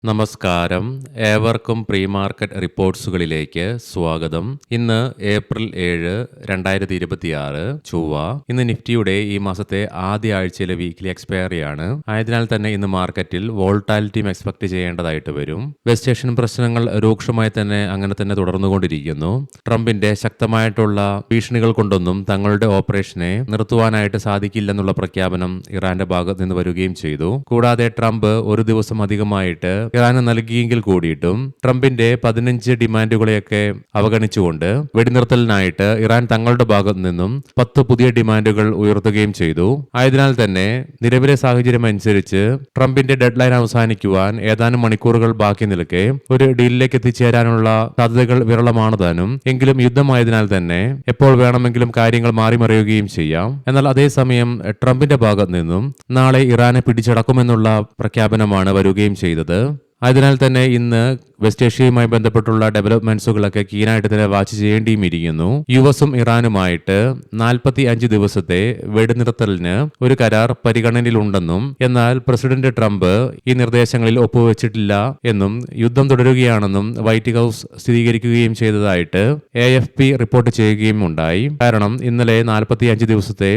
നമസ്കാരം. ഏവർക്കും pre market റിപ്പോർട്ട്സുകളിലേക്ക് സ്വാഗതം. ഇന്ന് ഏപ്രിൽ 7, 2026 ചൊവ്വ. ഇന്ന് നിഫ്റ്റിയുടെ ഈ മാസത്തെ ആദ്യ ആഴ്ചയിലെ വീക്ക്ലി എക്സ്പയറിയാണ്. ആയതിനാൽ തന്നെ ഇന്ന് മാർക്കറ്റിൽ വോൾട്ടാലിറ്റിയും എക്സ്പെക്ട് ചെയ്യേണ്ടതായിട്ട് വരും. വെസ്റ്റ് ഏഷ്യൻ പ്രശ്നങ്ങൾ രൂക്ഷമായി തന്നെ അങ്ങനെ തന്നെ തുടർന്നുകൊണ്ടിരിക്കുന്നു. ട്രംപിന്റെ ശക്തമായിട്ടുള്ള ഭീഷണികൾ കൊണ്ടൊന്നും തങ്ങളുടെ ഓപ്പറേഷനെ നിർത്തുവാനായിട്ട് സാധിക്കില്ലെന്നുള്ള പ്രഖ്യാപനം ഇറാന്റെ ഭാഗത്ത് നിന്ന് വരികയും ചെയ്തു. കൂടാതെ ട്രംപ് ഒരു ദിവസം അധികമായിട്ട് ഇറാന് നൽകിയെങ്കിൽ കൂടിയിട്ടും ട്രംപിന്റെ 15 ഡിമാൻഡുകളെയൊക്കെ അവഗണിച്ചുകൊണ്ട് വെടിനിർത്തലിനായിട്ട് ഇറാൻ തങ്ങളുടെ ഭാഗത്തു നിന്നും 10 പുതിയ ഡിമാൻഡുകൾ ഉയർത്തുകയും ചെയ്തു. ആയതിനാൽ തന്നെ നിലവിലെ സാഹചര്യം അനുസരിച്ച് ട്രംപിന്റെ ഡെഡ്ലൈൻ അവസാനിക്കുവാൻ ഏതാനും മണിക്കൂറുകൾ ബാക്കി നിൽക്കെ ഒരു ഡീലിലേക്ക് എത്തിച്ചേരാനുള്ള സാധ്യതകൾ വിരളമാണ് താനും. എങ്കിലും യുദ്ധമായതിനാൽ തന്നെ എപ്പോൾ വേണമെങ്കിലും കാര്യങ്ങൾ മാറിമറിയുകയും ചെയ്യാം. എന്നാൽ അതേസമയം ട്രംപിന്റെ ഭാഗത്തു നിന്നും നാളെ ഇറാനെ പിടിച്ചടക്കുമെന്നുള്ള പ്രഖ്യാപനമാണ് വരികയും ചെയ്തത്. അതിനാൽ തന്നെ ഇന്ന് വെസ്റ്റ് ഏഷ്യയുമായി ബന്ധപ്പെട്ടുള്ള ഡെവലപ്മെന്റ്സുകളൊക്കെ കീനായിട്ട് തന്നെ വാച്ച് ചെയ്യേണ്ടിയും ഇരിക്കുന്നു. യുഎസും ഇറാനുമായിട്ട് 45 ദിവസത്തെ വെടിനിർത്തലിന് ഒരു കരാർ പരിഗണനയിലുണ്ടെന്നും എന്നാൽ പ്രസിഡന്റ് ട്രംപ് ഈ നിർദ്ദേശങ്ങളിൽ ഒപ്പുവെച്ചിട്ടില്ല എന്നും യുദ്ധം തുടരുകയാണെന്നും വൈറ്റ് ഹൌസ് സ്ഥിരീകരിക്കുകയും ചെയ്തതായിട്ട് AFP റിപ്പോർട്ട് ചെയ്യുകയും ഉണ്ടായി. കാരണം ഇന്നലെ 45 ദിവസത്തെ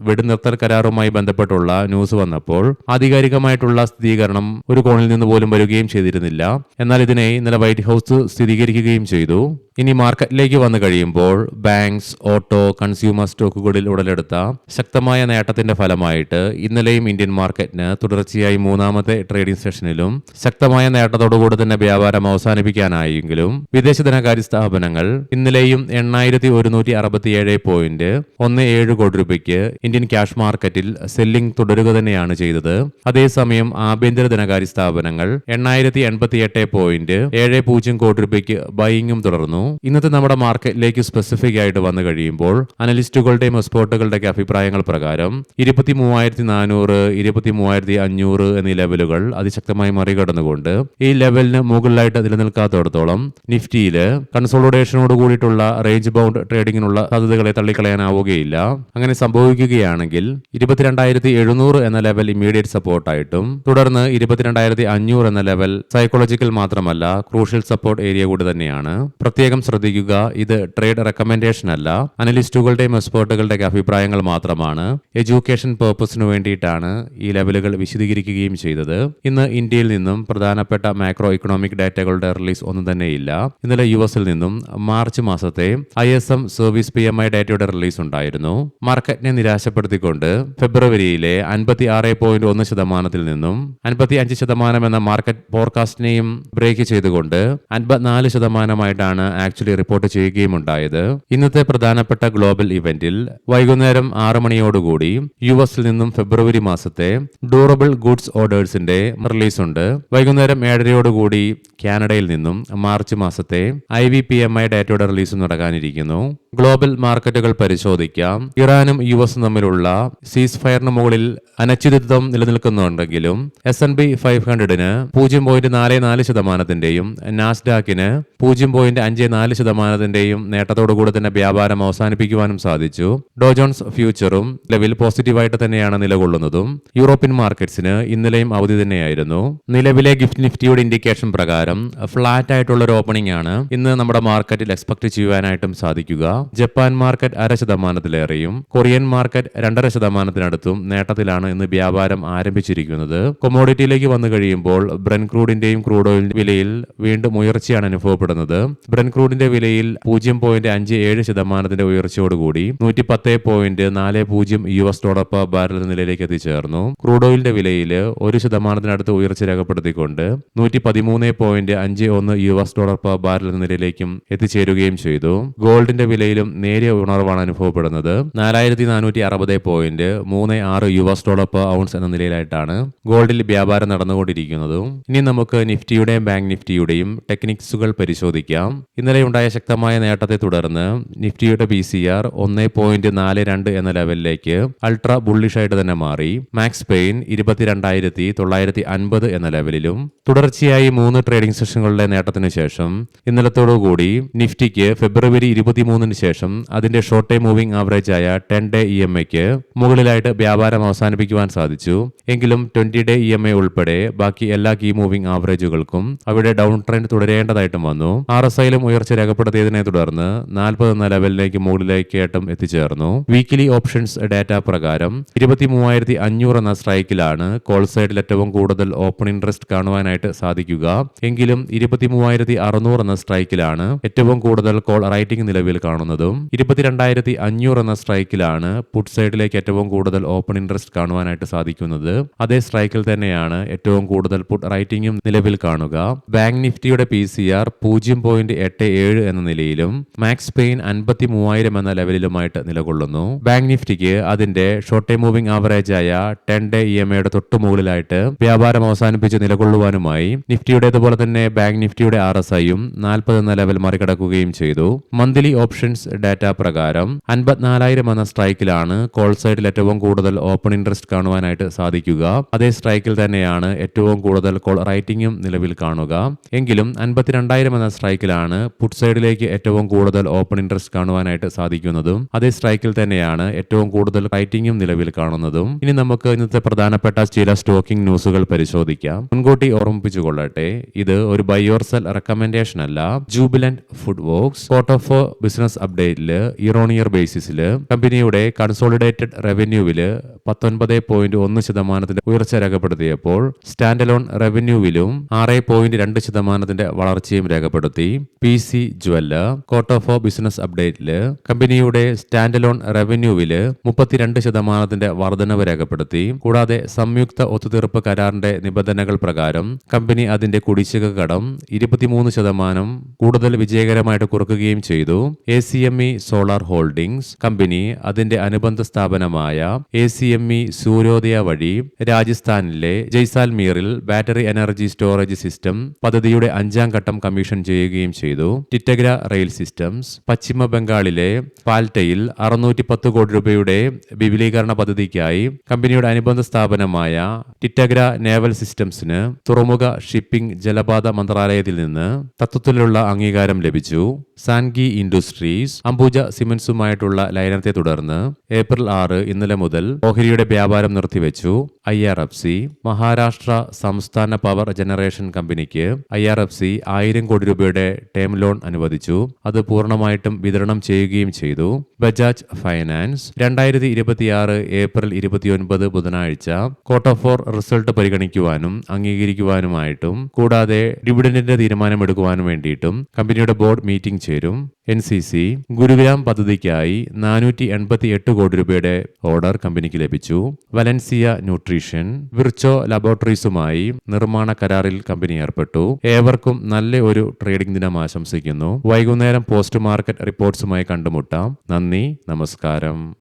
വെടിനിർത്തൽ കരാറുമായി ബന്ധപ്പെട്ടുള്ള ന്യൂസ് വന്നപ്പോൾ ആധികാരികമായിട്ടുള്ള സ്ഥിരീകരണം ഒരു കോണിൽ നിന്ന് പോലും വരികയും ചെയ്തിരുന്നില്ല. എന്നാൽ ഇതിനെ ഇന്നലെ വൈറ്റ് ഹൌസ് സ്ഥിരീകരിക്കുകയും ചെയ്തു. ഇനി മാർക്കറ്റിലേക്ക് വന്നു കഴിയുമ്പോൾ ബാങ്ക്സ്, ഓട്ടോ, കൺസ്യൂമർ സ്റ്റോക്കുകളിൽ ഉടലെടുത്ത ശക്തമായ നേട്ടത്തിന്റെ ഫലമായിട്ട് ഇന്നലെയും ഇന്ത്യൻ മാർക്കറ്റിന് തുടർച്ചയായി മൂന്നാമത്തെ ട്രേഡിംഗ് സെഷനിലും ശക്തമായ നേട്ടത്തോടുകൂടി തന്നെ വ്യാപാരം അവസാനിപ്പിക്കാനായെങ്കിലും വിദേശ ധനകാര്യ സ്ഥാപനങ്ങൾ ഇന്നലെയും 8167.17 കോടി രൂപയ്ക്ക് ഇന്ത്യൻ ക്യാഷ് മാർക്കറ്റിൽ സെല്ലിംഗ് തുടരുക തന്നെയാണ് ചെയ്തത്. അതേസമയം ആഭ്യന്തര ധനകാര്യ സ്ഥാപനങ്ങൾ 8088.70 കോടി രൂപയ്ക്ക് ബൈയിങ്ങും തുടർന്നു. ഇന്നത്തെ നമ്മുടെ മാർക്കറ്റിലേക്ക് സ്പെസിഫിക് ആയിട്ട് വന്നു കഴിയുമ്പോൾ അനലിസ്റ്റുകളുടെയും എക്സ്പേർട്ടുകളുടെയൊക്കെ അഭിപ്രായങ്ങൾ പ്രകാരം 23,400, 23,500 എന്നീ ലെവലുകൾ അതിശക്തമായി മറികടന്നുകൊണ്ട് ഈ ലെവലിന് മുകളിലായിട്ട് നിലനിൽക്കാത്തടത്തോളം നിഫ്റ്റിയില് കൺസോളിഡേഷനോട് കൂടിയിട്ടുള്ള റേഞ്ച് ബൗണ്ട് ട്രേഡിങ്ങിനുള്ള സാധ്യതകളെ തള്ളിക്കളയാനാവുകയില്ല. അങ്ങനെ സംഭവിക്കുകയാണെങ്കിൽ 22,700 എന്ന ലെവൽ ഇമ്മീഡിയറ്റ് സപ്പോർട്ടായിട്ടും തുടർന്ന് 22,500 എന്ന ലെവൽ സൈക്കോളജിക്കൽ മാത്രമല്ല ക്രൂഷ്യൽ സപ്പോർട്ട് ഏരിയ കൂടി തന്നെയാണ്. പ്രത്യേകം ശ്രദ്ധിക്കുക, ഇത് ട്രേഡ് റെക്കമെൻഡേഷൻ അല്ല, അനലിസ്റ്റുകളുടെയും എക്സ്പേർട്ടുകളുടെയൊക്കെ അഭിപ്രായങ്ങൾ മാത്രമാണ്. എഡ്യൂക്കേഷൻ പർപ്പസിന് വേണ്ടിയിട്ടാണ് ഈ ലെവലുകൾ വിശദീകരിക്കുകയും ചെയ്തത്. ഇന്ന് ഇന്ത്യയിൽ നിന്നും പ്രധാനപ്പെട്ട മാക്രോ ഇക്കണോമിക് ഡാറ്റകളുടെ റിലീസ് ഒന്നും തന്നെയില്ല. ഇന്നലെ യുഎസിൽ നിന്നും മാർച്ച് മാസത്തെ ISM സർവീസ് PMI ഡാറ്റയുടെ റിലീസ് ഉണ്ടായിരുന്നു. മാർക്കറ്റിനെ നിരാശപ്പെടുത്തിക്കൊണ്ട് ഫെബ്രുവരിയിലെ 56.1% നിന്നും 55% എന്ന മാർക്കറ്റ് ഫോർകാസ്റ്റിനെയും ബ്രേക്ക് ചെയ്തുകൊണ്ട് 54% ആക്ച്വലി റിപ്പോർട്ട് ചെയ്യുകയും ഉണ്ടായത്. ഇന്നത്തെ പ്രധാനപ്പെട്ട ഗ്ലോബൽ ഇവന്റിൽ വൈകുന്നേരം 6 മണിയോടുകൂടി യുഎസിൽ നിന്നും ഫെബ്രുവരി മാസത്തെ ഡ്യൂറബിൾ ഗുഡ്സ് ഓർഡേഴ്സിന്റെ റിലീസ് ഉണ്ട്. വൈകുന്നേരം 7:30 കാനഡയിൽ നിന്നും മാർച്ച് മാസത്തെ IV PMI ഡാറ്റയുടെ റിലീസ് നടക്കാനിരിക്കുന്നു. ഗ്ലോബൽ മാർക്കറ്റുകൾ പരിശോധിക്കാം. ഇറാനും യുഎസും തമ്മിലുള്ള സീസ് ഫയറിന് മുകളിൽ അനിശ്ചിതത്വം നിലനിൽക്കുന്നുണ്ടെങ്കിലും S&P 500-ന് 0.44%, നാസ്ഡാക്കിന് 0.54% നേട്ടത്തോടുകൂടി തന്നെ വ്യാപാരം അവസാനിപ്പിക്കുവാനും സാധിച്ചു. ഡോ ജോൺസ് ഫ്യൂച്ചറും ലെവൽ പോസിറ്റീവായിട്ട് തന്നെയാണ് നിലകൊള്ളുന്നതും. യൂറോപ്യൻ മാർക്കറ്റ്സിന് ഇന്നലെയും അവധി തന്നെയായിരുന്നു. നിലവിലെ ഗിഫ്റ്റ് നിഫ്റ്റിയുടെ ഇൻഡിക്കേഷൻ പ്രകാരം ഫ്ലാറ്റ് ആയിട്ടുള്ള ഒരു ഓപ്പണിംഗ് ആണ് ഇന്ന് നമ്മുടെ മാർക്കറ്റിൽ എക്സ്പെക്ട് ചെയ്യുവാനായിട്ടും സാധിക്കുക. ജപ്പാൻ മാർക്കറ്റ് 0.5%-ലേറെയും കൊറിയൻ മാർക്കറ്റ് 2.5%-നടുത്തും നേട്ടത്തിലാണ് ഇന്ന് വ്യാപാരം ആരംഭിച്ചിരിക്കുന്നത്. കൊമോഡിറ്റിയിലേക്ക് വന്നു കഴിയുമ്പോൾ ബ്രെന്റ് ക്രൂഡിന്റെയും ക്രൂഡ് ഓയിലിന്റെ വിലയിൽ വീണ്ടും ഉയർച്ചയാണ് അനുഭവപ്പെടുന്നത്. ബ്രെന്റ് ക്രൂഡിന്റെ വിലയിൽ 0.57% ഉയർച്ചയോടുകൂടി $110.40 പെർ ബാരൽ നിലയിലേക്ക് എത്തിച്ചേർന്നു. ക്രൂഡ് ഓയിലിന്റെ വിലയിൽ 1%-നടുത്ത് ഉയർച്ച രേഖപ്പെടുത്തിക്കൊണ്ട് $113.51 പെർ ബാരൽ നിലയിലേക്കും എത്തിച്ചേരുകയും ചെയ്തു. ഗോൾഡിന്റെ വിലയിലും നേരിയ ഉണർവാണ് അനുഭവപ്പെടുന്നത്. $4,460.36 പെർ ഔൺസ് എന്ന നിലയിലായിട്ടാണ് ഗോൾഡിൽ വ്യാപാരം നടന്നുകൊണ്ടിരിക്കുന്നത്. ഇനി നമുക്ക് നിഫ്റ്റിയുടെയും ബാങ്ക് നിഫ്റ്റിയുടെയും ടെക്നിക്സുകൾ പരിശോധിക്കാം. ഇന്നലെ ഇന്നലെയുണ്ടായ ശക്തമായ നേട്ടത്തെ തുടർന്ന് നിഫ്റ്റിയുടെ PCR 1.42 എന്ന ലെവലിലേക്ക് അൾട്രാ ബുള്ളിഷായിട്ട് തന്നെ മാറി. മാക്സ് പെയിൻ 22,950 എന്ന ലെവലിലും. തുടർച്ചയായി 3 ട്രേഡിംഗ് സെഷനുകളുടെ നേട്ടത്തിന് ശേഷം ഇന്നലത്തോടുകൂടി നിഫ്റ്റിക്ക് ഫെബ്രുവരി 23 ശേഷം അതിന്റെ ഷോർട്ട് ടൈം മൂവിംഗ് ആവറേജ് ആയ 10-day EMAയ്ക്ക് മുകളിലായിട്ട് വ്യാപാരം അവസാനിപ്പിക്കുവാൻ സാധിച്ചു. എങ്കിലും 20-day EMA ഉൾപ്പെടെ ബാക്കി എല്ലാ കീ മൂവിംഗ് ആവറേജുകൾക്കും അവിടെ ഡൗൺ ട്രെൻഡ് തുടരേണ്ടതായിട്ടും വന്നു. RSIയിലും ഉയർച്ച രേഖപ്പെടുത്തിയതിനെ തുടർന്ന് 40 എന്ന ലെവലിലേക്ക് മുകളിലേക്ക് ഏട്ടം എത്തിച്ചേർന്നു. വീക്കിലി ഓപ്ഷൻസ് ഡാറ്റ പ്രകാരം 23,500 എന്ന സ്ട്രൈക്കിലാണ് കോൾ സൈഡിൽ ഏറ്റവും കൂടുതൽ ഓപ്പൺ ഇൻട്രസ്റ്റ് കാണുവാനായിട്ട് സാധിക്കുക. എങ്കിലും 23,600 എന്ന സ്ട്രൈക്കിലാണ് ഏറ്റവും കൂടുതൽ കോൾ റൈറ്റിംഗ് നിലവിൽ കാണുന്നതും 22,500 എന്ന സ്ട്രൈക്കിലാണ് പുട്ട് സൈഡിലേക്ക് ഏറ്റവും കൂടുതൽ ഓപ്പൺ ഇൻട്രസ്റ്റ് കാണുവാനായിട്ട് സാധിക്കുന്നത്. അതേ സ്ട്രൈക്കിൽ തന്നെയാണ് ഏറ്റവും കൂടുതൽ പുട്ട് റൈറ്റിംഗും നിലവിൽ കാണുക. ബാങ്ക് നിഫ്റ്റിയുടെ PCR 0.87 എന്ന നിലയിലും മാക്സ് പെയിൻ 53,000 എന്ന ലെവലിലുമായിട്ട് നിലകൊള്ളുന്നു. ബാങ്ക് നിഫ്റ്റിക്ക് അതിന്റെ ഷോർട്ട് ടൈം മൂവിംഗ് ആവറേജ് ആയ 10-day EMAയുടെ തൊട്ടു മുകളിലായിട്ട് വ്യാപാരം അവസാനിപ്പിച്ച് നിലകൊള്ളുവാനുമായി നിഫ്റ്റിയുടേതുപോലെ തന്നെ ബാങ്ക് നിഫ്റ്റിയുടെ RSIയും 40 എന്ന ലെവൽ മറികടക്കുകയും ചെയ്തു. മന്ത്ലി ഓപ്ഷൻസ് ഡാറ്റ പ്രകാരം 54,000 എന്ന സ്ട്രൈക്കിലാണ് കോൾ സൈഡിൽ ഏറ്റവും കൂടുതൽ ഓപ്പൺ ഇൻട്രസ്റ്റ് കാണുവാനായിട്ട് സാധിക്കുക. അതേ സ്ട്രൈക്കിൽ തന്നെയാണ് ഏറ്റവും കൂടുതൽ കോൾ റൈറ്റിംഗും നിലവിൽ കാണുക. എങ്കിലും 52,000 എന്ന സ്ട്രൈക്കിലാണ് പുട്ട് സൈഡിലേക്ക് ഏറ്റവും കൂടുതൽ ഓപ്പൺ ഇൻട്രസ്റ്റ് കാണുവാനായിട്ട് സാധിക്കുന്നതും അതേ സ്ട്രൈക്കിൽ തന്നെയാണ് ഏറ്റവും കൂടുതൽ റൈറ്റിംഗും നിലവിൽ കാണുന്നതും. ഇനി നമുക്ക് ഇന്നത്തെ പ്രധാനപ്പെട്ട ചില സ്റ്റോക്കിംഗ് ന്യൂസുകൾ പരിശോധിക്കാം. മുൻകൂട്ടി ഓർമ്മിപ്പിച്ചുകൊള്ളട്ടെ, ഇത് ഒരു ബൈ ഓർ സെൽ റെക്കമെൻഡേഷൻ അല്ല. Jubilant Food Works quarter business അപ്ഡേറ്റില് ഇയർ ഓൺ ഇയർ ബേസിസില് കമ്പനിയുടെ കൺസോളിഡേറ്റഡ് റവന്യൂവില് 19.1% ഉയർച്ച രേഖപ്പെടുത്തിയപ്പോൾ സ്റ്റാൻഡ് അലോൺ റവന്യൂവിലും 6.2% വളർച്ചയും രേഖപ്പെടുത്തി. PC ജ്വല്ലർ ക്വാർട്ടർ ബിസിനസ് അപ്ഡേറ്റില് കമ്പനിയുടെ സ്റ്റാൻഡ് അലോൺ റവന്യൂവില് 32% വർധനവ് രേഖപ്പെടുത്തി. കൂടാതെ സംയുക്ത ഒത്തുതീർപ്പ് കരാറിന്റെ നിബന്ധനകൾ പ്രകാരം കമ്പനി അതിന്റെ കുടിശ്ശിക കടം 23% കൂടുതൽ വിജയകരമായിട്ട് കുറക്കുകയും ചെയ്തു. ACME സോളാർ ഹോൾഡിംഗ്സ് കമ്പനി അതിന്റെ അനുബന്ധ സ്ഥാപനമായ ACME സൂര്യോദയ വഴി രാജസ്ഥാനിലെ ജയ്സാൽമീറിൽ ബാറ്ററി എനർജി സ്റ്റോറേജ് സിസ്റ്റം പദ്ധതിയുടെ 5ാം ഘട്ടം കമ്മീഷൻ ചെയ്യുകയും ചെയ്തു. ടിറ്റഗ്ര റെയിൽ സിസ്റ്റംസ് പശ്ചിമ ബംഗാളിലെ പാൽറ്റയിൽ 610 കോടി രൂപയുടെ വിപുലീകരണ പദ്ധതിക്കായി കമ്പനിയുടെ അനുബന്ധ സ്ഥാപനമായ ടിറ്റഗ്ര നേവൽ സിസ്റ്റംസിന് തുറമുഖ ഷിപ്പിംഗ് ജലപാത മന്ത്രാലയത്തിൽ നിന്ന് തത്വത്തിലുള്ള അംഗീകാരം ലഭിച്ചു. സാൻഗി ഇൻഡസ്ട്രീസ് അംബുജ സിമന്റ്സുമായിട്ടുള്ള ലയനത്തെ തുടർന്ന് ഏപ്രിൽ 6 ഇന്നലെ മുതൽ ഓഹരിയുടെ വ്യാപാരം നിർത്തിവെച്ചു. IRFC മഹാരാഷ്ട്ര സംസ്ഥാന പവർ ജനറേഷൻ കമ്പനിക്ക് IRFC 1,000 കോടി രൂപയുടെ ടേം ലോൺ അനുവദിച്ചു. അത് പൂർണ്ണമായിട്ടും വിതരണം ചെയ്യുകയും ചെയ്തു. ബജാജ് ഫൈനാൻസ് 2026 ഏപ്രിൽ 29 ബുധനാഴ്ച ക്വാർട്ടർ 4 റിസൾട്ട് പരിഗണിക്കുവാനും അംഗീകരിക്കുവാനുമായിട്ടും കൂടാതെ ഡിവിഡന്റിന്റെ തീരുമാനമെടുക്കുവാനും വേണ്ടിയിട്ടും കമ്പനിയുടെ ബോർഡ് മീറ്റിംഗ് ചേരും. NCC ഗുരുഗ്രാം പദ്ധതിക്കായി 488 കോടി രൂപയുടെ ഓർഡർ കമ്പനിക്ക് ലഭിച്ചു. വലൻസിയ ന്യൂട്രീഷൻ വിർച്ചോ ലബോറട്ടറീസുമായി നിർമ്മാണ കരാറിൽ കമ്പനി ഏർപ്പെട്ടു. ഏവർക്കും നല്ല ഒരു ട്രേഡിംഗ് ദിനം ആശംസിക്കുന്നു. വൈകുന്നേരം പോസ്റ്റ് മാർക്കറ്റ് റിപ്പോർട്ട്സുമായി കണ്ടുമുട്ടാം. നന്ദി, നമസ്കാരം.